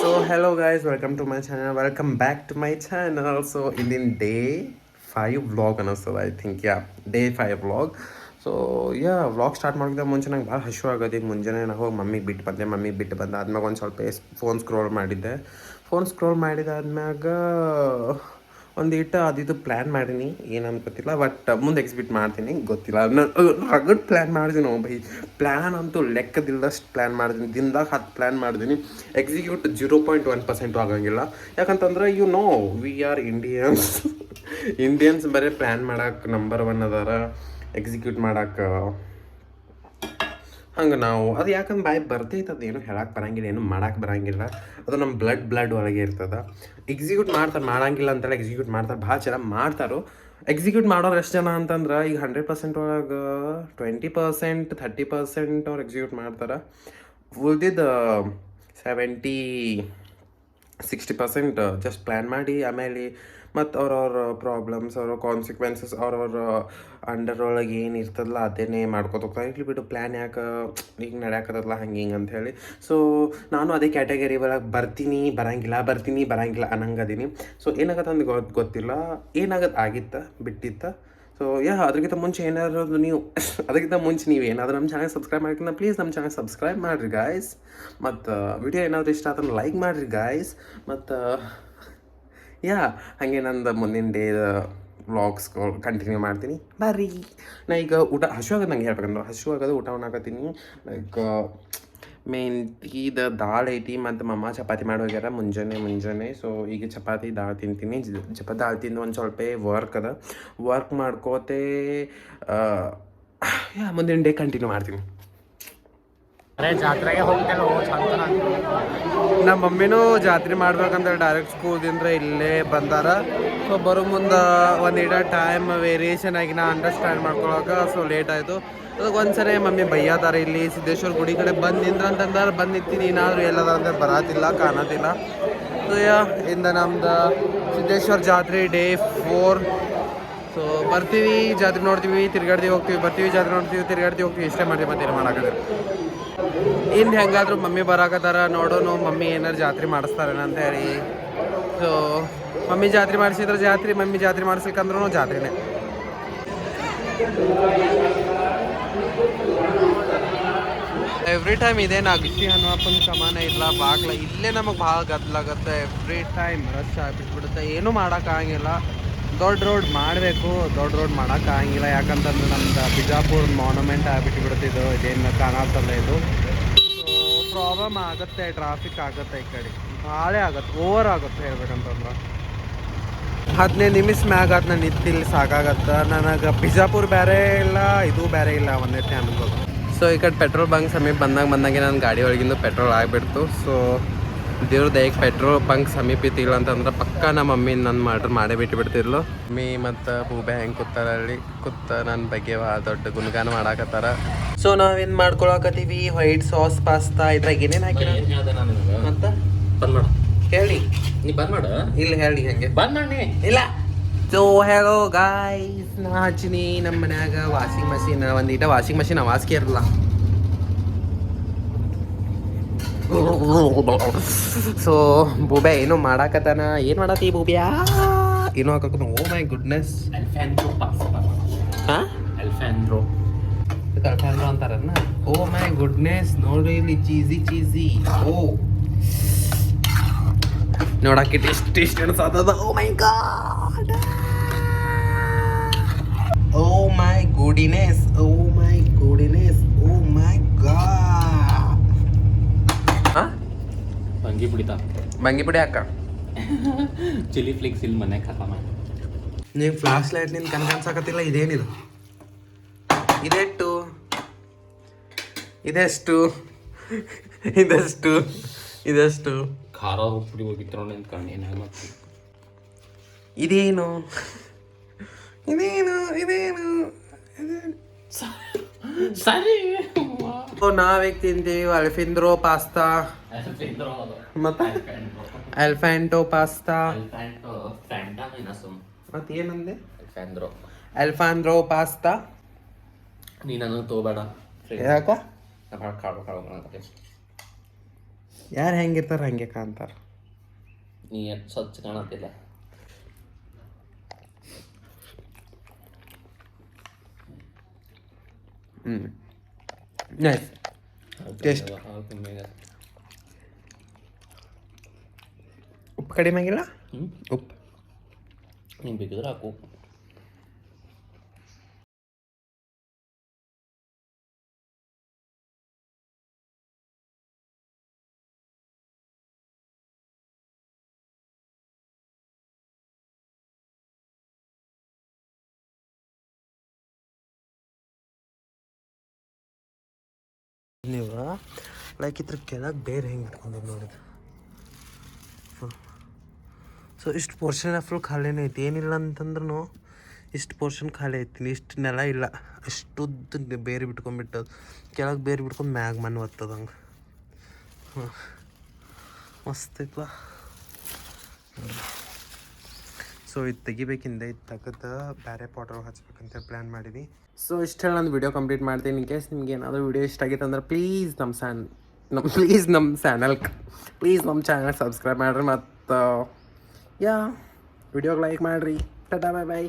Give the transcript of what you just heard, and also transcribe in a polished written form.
So hello guys, welcome to my channel. Welcome back to my channel. So in day 5 vlog ಅನ್ನಿಸ್ತದ I think day 5 vlog. So vlog start ಮಾಡಿದ ಮುಂಚೆ ನಂಗೆ ಭಾಳ ಹಶು ಆಗೋದು. ಮುಂಜಾನೆ ನಾನು ಹೋಗಿ ಮಮ್ಮಿಗೆ ಬಿಟ್ಟು ಬಂದೆ ಆದ್ಮ್ಯಾಗ ಒಂದು ಸ್ವಲ್ಪ ಫೋನ್ ಸ್ಕ್ರೋಲ್ ಮಾಡಿದ್ದಾದ್ಮ್ಯಾಗ ಒಂದಿಟ್ಟು ಅದಿದು ಪ್ಲ್ಯಾನ್ ಮಾಡೀನಿ, ಏನಂತ ಗೊತ್ತಿಲ್ಲ. ಬಟ್ ಮುಂದೆ ಎಕ್ಸಿಬಿಟ್ ಮಾಡ್ತೀನಿ, ಗೊತ್ತಿಲ್ಲ. ರಗಡ್ ಪ್ಲ್ಯಾನ್ ಮಾಡಿದ್ದೀನಿ ಬೈ. ಪ್ಲ್ಯಾನ್ ಅಂತೂ ಲೆಕ್ಕದಿಲ್ಲದಷ್ಟು ಪ್ಲ್ಯಾನ್ ಮಾಡಿದ್ದೀನಿ. ದಿನದಾಗ 10 ಪ್ಲ್ಯಾನ್ ಮಾಡಿದ್ದೀನಿ. ಎಕ್ಸಿಕ್ಯೂಟ್ 0.1% ಆಗಂಗಿಲ್ಲ. ಯಾಕಂತಂದ್ರೆ ವಿ ಆರ್ ಇಂಡಿಯನ್ಸ್ ಬರೀ ಪ್ಲ್ಯಾನ್ ಮಾಡಕ್ಕೆ ನಂಬರ್ 1 ಅದಾರ, ಎಕ್ಸಿಕ್ಯೂಟ್ ಮಾಡಕ್ಕೆ ಹಂಗೆ ನಾವು ಅದು ಯಾಕಂದ್ರೆ ಬಾಯಿ ಬರ್ತೈತೆ. ಅದು ಏನು ಹೇಳಕ್ಕೆ ಬರೋಂಗಿಲ್ಲ, ಏನು ಮಾಡಕ್ಕೆ ಬರೋಂಗಿಲ್ಲ. ಅದು ನಮ್ಮ ಬ್ಲಡ್ ಒಳಗೆ ಇರ್ತದೆ. ಎಕ್ಸಿಕ್ಯೂಟ್ ಮಾಡಂಗಿಲ್ಲ ಅಂತೇಳಿ ಎಕ್ಸಿಕ್ಯೂಟ್ ಮಾಡ್ತಾರೆ, ಭಾಳ ಚೆನ್ನಾಗಿ ಮಾಡ್ತಾರೋ. ಎಕ್ಸಿಕ್ಯೂಟ್ ಮಾಡೋರು ಎಷ್ಟು ಜನ ಅಂತಂದ್ರೆ ಈಗ 100% ಒಳಗೆ 20%, 30% ಅವ್ರು ಎಕ್ಸಿಕ್ಯೂಟ್ ಮಾಡ್ತಾರೆ. ಉಳ್ದಿದ್ದು 70-60% ಜಸ್ಟ್ ಪ್ಲ್ಯಾನ್ ಮಾಡಿ ಆಮೇಲೆ ಮತ್ತು ಅವ್ರವ್ರ ಪ್ರಾಬ್ಲಮ್ಸ್, ಅವ್ರ ಕಾನ್ಸಿಕ್ವೆನ್ಸಸ್, ಅವ್ರವ್ರ ಅಂಡರ್ ಒಳಗೆ ಏನು ಇರ್ತದಲ್ಲ ಅದೇನೇ ಮಾಡ್ಕೊತ ಹೋಗ್ತಾರೆ. ಇರ್ಲಿ ಬಿಡು, ಪ್ಲ್ಯಾನ್ ಯಾಕೆ ಈಗ ನಡೆಯಾಕತ್ತಲ್ಲ ಹಿಂಗೆ ಅಂಥೇಳಿ. ಸೊ ನಾನು ಅದೇ ಕ್ಯಾಟಗರಿ ಒಳಗೆ ಬರ್ತೀನಿ ಬರಂಗಿಲ್ಲ ಅನ್ನಂಗದೀನಿ. ಸೊ ಏನಾಗತ್ತೆ ಅಂದು ಗೊತ್ತಿಲ್ಲ, ಆಗಿತ್ತ ಬಿಟ್ಟಿತ್ತ. ಸೊ ಅದಕ್ಕಿಂತ ಮುಂಚೆ ನೀವು ಏನಾದರೂ ನಮ್ಮ ಚಾನಲ್ ಸಬ್ಸ್ಕ್ರೈಬ್ ಮಾಡ್ಕಿನ್ನ ಪ್ಲೀಸ್ ನಮ್ಮ ಚಾನಲ್ ಸಬ್ಸ್ಕ್ರೈಬ್ ಮಾಡಿರಿ ಗಾಯ್ಸ್. ಮತ್ತು ವಿಡಿಯೋ ಏನಾದರೂ ಇಷ್ಟ ಆದ್ರೆ ಲೈಕ್ ಮಾಡಿರಿ ಗಾಯ್ಸ್. ಮತ್ತು ಹಾಗೆ ನಂದು ಮುಂದಿನ ಡೇ ವ್ಲಾಗ್ಸ್ ಕಂಟಿನ್ಯೂ ಮಾಡ್ತೀನಿ ಬರ್ರಿ. ನಾ ಈಗ ಹಸು ಆಗೋದು ನಂಗೆ ಹೇಳ್ಬೇಕಂದ್ರೆ ಊಟ ಉಣ್ಣಾಕತ್ತೀನಿ. ಲೈಕ್ ಮೆಂತ್ಯದ ದಾಲ್ ಐತಿ ಮತ್ತು ಮಮ್ಮ ಚಪಾತಿ ಮಾಡಿ ಹೋಗ್ಯಾರ ಮುಂಜಾನೆ. ಸೊ ಈಗ ಚಪಾತಿ ದಾಲ್ ತಿಂತೀನಿ. ದಾಲ್ ತಿಂದು ಒಂದು ಸ್ವಲ್ಪ ವರ್ಕ್ ಮಾಡ್ಕೋತೆ ಮುಂದಿನ ಡೇ ಕಂಟಿನ್ಯೂ ಮಾಡ್ತೀನಿ. ಜಾತ್ರೆಗೆ ಹೋಗ್ತೇನೆ. ನಮ್ಮ ಮಮ್ಮಿನೂ ಜಾತ್ರೆ ಮಾಡ್ಬೇಕಂತ ಡೈರೆಕ್ಟ್ ಸ್ಕೂಲ್ದಿಂದ ಇಲ್ಲೇ ಬಂದಾರ. ಸೊ ಬರೋ ಮುಂದೆ ಒಂದಿಡ ಟೈಮ್ ವೇರಿಯೇಷನ್ ಆಗಿ ನಾ ಅಂಡರ್ಸ್ಟ್ಯಾಂಡ್ ಮಾಡ್ಕೊಳಕ್ಕೆ ಸೊ ಲೇಟ್ ಆಯಿತು. ಅದಕ್ಕೆ ಒಂದ್ಸರಿ ಮಮ್ಮಿ ಬೈಯಾದಾರ. ಇಲ್ಲಿ ಸಿದ್ದೇಶ್ವರ ಗುಡಿ ಕಡೆ ಬಂದು ನಿಂದ್ರಂತಂದ್ರೆ ನಿಂತೀನಿ, ಏನಾದರೂ ಎಲ್ಲದ ಅಂದ್ರೆ ಬರತ್ತಿಲ್ಲ, ಕಾಣತಿಲ್ಲ. ಸೊ ಇಂದ ನಮ್ದು ಸಿದ್ದೇಶ್ವರ ಜಾತ್ರೆ ಡೇ 4. ಸೊ ಬರ್ತೀವಿ, ಜಾತ್ರೆ ನೋಡ್ತೀವಿ, ತಿರ್ಗಾಡ್ತೀವಿ, ಹೋಗ್ತೀವಿ, ಬರ್ತೀವಿ, ಜಾತ್ರೆ ನೋಡ್ತೀವಿ, ತಿರ್ಗಾಡ್ತೀವಿ, ಹೋಗ್ತೀವಿ, ಇಷ್ಟೇ ಮಾಡ್ತೀವಿ, ಮತ್ತೇನು ಮಾಡೋಕ್ಕಲ್ಲ. ಇನ್ನು ಹೆಂಗಾದ್ರೂ ಮಮ್ಮಿ ಬರಾಕತ್ತಾರ, ನೋಡೋನು ಮಮ್ಮಿ ಏನಾರು ಜಾತ್ರೆ ಮಾಡಿಸ್ತಾರೇನ ಅಂತ ಹೇಳಿ. ಸೊ ಮಮ್ಮಿ ಜಾತ್ರೆ ಮಾಡಿಸಿದ್ರೆ ಮಮ್ಮಿ ಜಾತ್ರೆ ಮಾಡಿಸ್ಲಿಕ್ಕಂದ್ರೂ ಜಾತ್ರೆನೇ. ಎವ್ರಿ ಟೈಮ್ ಇದೇನು ಅಗಸಿ ಹನುಮಪ್ಪನ ಸಮಾನ ಇಲ್ಲ, ಬಾಗ್ಲ ಇಲ್ಲೇ ನಮಗೆ ಭಾಳ ಗದ್ದಲಾಗತ್ತೆ. ಎವ್ರಿ ಟೈಮ್ ರಶ್ ಆಗಿಬಿಟ್ಬಿಡುತ್ತೆ, ಏನೂ ಮಾಡೋಕ್ಕಾಗಿಲ್ಲ. ದೊಡ್ಡ ರೋಡ್ ಮಾಡಬೇಕು, ದೊಡ್ಡ ರೋಡ್ ಮಾಡೋಕ್ಕಾಗಿಲ್ಲ. ಯಾಕಂತಂದ್ರೆ ನಮ್ದು ಬಿಜಾಪುರ ಮಾನ್ಯುಮೆಂಟ್ ಆಗಿಬಿಟ್ಟಿಬಿಡ್ತಿದ್ದು, ಇದೇನು ಕಾಣತ್ತಲ್ಲ ಇದು. ಸೊ ಪ್ರಾಬ್ಲಮ್ ಆಗುತ್ತೆ, ಟ್ರಾಫಿಕ್ ಆಗುತ್ತೆ, ಈ ಕಡೆ ಭಾಳ ಆಗುತ್ತೆ, ಓವರ್ ಆಗುತ್ತೆ ಹೇಳ್ಬೇಕಂತಂದ್ರೆ. 15 ನಿಮಿಷ ಮ್ಯಾಗ ನಾನು ನಿಂತಿಲ್ಲಿ ಸಾಕಾಗತ್ತೆ ನನಗೆ. ಬಿಜಾಪುರ ಬೇರೆ ಇಲ್ಲ, ಇದು ಬೇರೆ ಇಲ್ಲ ಒಂದೇ ಟೈಮ್ಗೆ. ಸೊ ಈ ಕಡೆ ಪೆಟ್ರೋಲ್ ಬಂಕ್ ಸಮೀಪ ಬಂದಾಗೆ ನನ್ನ ಗಾಡಿ ಒಳಗಿಂದು ಪೆಟ್ರೋಲ್ ಆಗಿಬಿಡ್ತು. ಸೊ ದೇವ್ರ ದಯಕ್ಕೆ ಪೆಟ್ರೋಲ್ ಬಂಕ್ ಸಮೀಪ ಇತ್ತಿಲ್ಲ ಅಂತಂದ್ರೆ ಪಕ್ಕ ನಮ್ಮ ಮಮ್ಮಿ ನನ್ನ ಮಾಡೇ ಬಿಟ್ಟಿರ್ಲು. ಮಮ್ಮಿ ಮತ್ತು ಹೂಬೆ ಹೆಂಗೆ ಕೂತಾರಲ್ಲಿ ನನ್ನ ಬಗ್ಗೆ ದೊಡ್ಡ ಗುಣಗಾನ ಮಾಡಾಕತ್ತಾರ. ಸೊ ನಾವೇನು ಮಾಡ್ಕೊಳಕತ್ತೀವಿ, ವೈಟ್ ಸಾಸ್ ಪಾಸ್ತಾ ಇದ್ರಾಗ ಏನೇನು ಹಾಕಿರ ಮತ್ತು ಬಂದ್ ಮಾಡು ಹೇಳಿ. ನೀ ಬಂದ್ ಮಾಡು, ಇಲ್ಲಿ ಹೇಳಿ ಹೆಂಗೆ ಬಂದ್ ಮಾಡಿ ಇಲ್ಲ. ಸೊ ಹೇಳೋ ಗಾಯ್ಸ್, ನಾ ಹಚ್ಚಿನಿ ನಮ್ಮ ಮನ್ಯಾಗ ವಾಷಿಂಗ್ ಮಷೀನ್. ಒಂದೀಟ ವಾಷಿಂಗ್ ಮಷೀನ್ ಅವಾಸ್ಕೆ ಇರಲ್ಲ. ಸೊ ಬೂಬ್ಯಾ ಏನೋ ಮಾಡಾಕತ್ತಾನ. ಏನು ಮಾಡತ್ತಿ ಬೂಬ್ಯಾ? ಏನೋ ಹಾಕತ್ತ. ಓ ಮೈ ಗುಡ್ನೆಸ್, ಹಾಂ ಅಲ್ಫ್ಯಾನ್ಡ್ರೋ ಅಂತಾರನ್ನ. ಓ ಮೈ ಗುಡ್ನೆಸ್, ನೋಡ್ರಿ ಇಲ್ಲಿ ಚೀಸಿ. ಓ ನೋಡಕ್ಕೆ ಟೇಸ್ಟ್ ಅನ್ಸತ್ತದ. ಓ ಮೈ ಗಾಡ್, ಓ ಮೈ ಗುಡಿನೆಸ್, ಓ ಮೈ ಗಾಡ್. ಬಂಗಿ ಪುಡಿ ಹಾಕ. ಚಿಲ್ಲಿ ಫ್ಲೇಕ್ಸ್ ಇಲ್ಲಿ ಮನೆಗೆ ಹಾಕ ಮಾಡಿ. ನೀವು ಫ್ಲಾಶ್ ಲೈಟ್ ನಿಂದ ಕನ್ಸಕತ್ತಿಲ್ಲ. ಇದೇನಿದು? ಇದೆಷ್ಟು ಖಾರ ಪುಡಿ ಹೋಗಿತ್ತು ನಿಂತ್ಕೊಂಡು ಏನು ಇದೇನು ಸರಿ. ನಾವೀಗ ತಿಂತೀವಿ ಅಲ್ಫಿಂಡ್ರೋ ಪಾಸ್ತಾ ಮತ್ತೆ ಅಲ್ಫ್ಯಾಂಟೋ ಪಾಸ್ತಾ. ಮತ್ತೆ ಏನಂದೆ? ಅಲ್ಫಾಂಡ್ರೋ ಪಾಸ್ತಾ. ನೀನು ತಗೋಬೇಡ ಯಾಕ? ಕಾಳು ಯಾರು ಹೆಂಗಿರ್ತಾರೆ ಹಂಗೆ ಕಾಣ್ತಾರೆ. ನೀ ಎಷ್ಟು ಸ್ವಚ್ಛ ಕಾಣತ್ತಿಲ್ಲ. Nice taste. ಉಪ್ಪು ಕಡಿಮೆ ಆಗಿಲ್ಲ. ಉಪ್ಪು ನೀನು ಬೇಕಿದ್ರೆ ಹಾಕು. ನೀವು ಲೈಕ್ ಇದ್ರ ಕೆಳಗೆ ಬೇರೆ ಹೆಂಗೆ ಇಟ್ಕೊಂಡಿದ್ದು ನೋಡಿದ್ರೆ ಸೊ ಇಷ್ಟು ಪೋರ್ಷನ್ ಫುಲ್ ಖಾಲಿನೇ ಐತಿ. ಏನಿಲ್ಲ ಅಂತಂದ್ರೂ ಇಷ್ಟು ಪೋರ್ಷನ್ ಖಾಲಿ ಐತಿ. ಇಷ್ಟು ನೆಲ ಇಲ್ಲ, ಅಷ್ಟುದ್ದು ಬೇರೆ ಬಿಟ್ಕೊಂಡ್ಬಿಟ್ಟದು. ಕೆಳಗೆ ಬೇರೆ ಬಿಟ್ಕೊಂಡು ಮ್ಯಾಗ ಮಣ್ಣು ಒತ್ತದಂಗೆ. ಹಾಂ ಮಸ್ತ್ ಐತ್ಲ. ಸೊ ಇದು ತೆಗಿಬೇಕಿಂದ ಇದು ತೆಗೆದು ಬೇರೆ ಪಾಟರ್ ಹಚ್ಬೇಕಂತ ಪ್ಲ್ಯಾನ್ ಮಾಡಿದ್ವಿ. ಸೊ ಇಷ್ಟು ಹೇಳಿ ನಾನು ವಿಡಿಯೋ ಕಂಪ್ಲೀಟ್ ಮಾಡ್ತೀನಿ. ಇನ್ ಕೇಸ್ ನಿಮ್ಗೆ ಏನಾದರೂ ವಿಡಿಯೋ ಇಷ್ಟ ಆಗಿತ್ತು ಅಂದ್ರೆ ಪ್ಲೀಸ್ ನಮ್ಮ ಚಾನಲ್ ಸಬ್ಸ್ಕ್ರೈಬ್ ಮಾಡಿರಿ. ಮತ್ತು ವಿಡಿಯೋಗೆ ಲೈಕ್ ಮಾಡಿರಿ. ಟಾಟಾ ಬಾಯ್ ಬಾಯ್.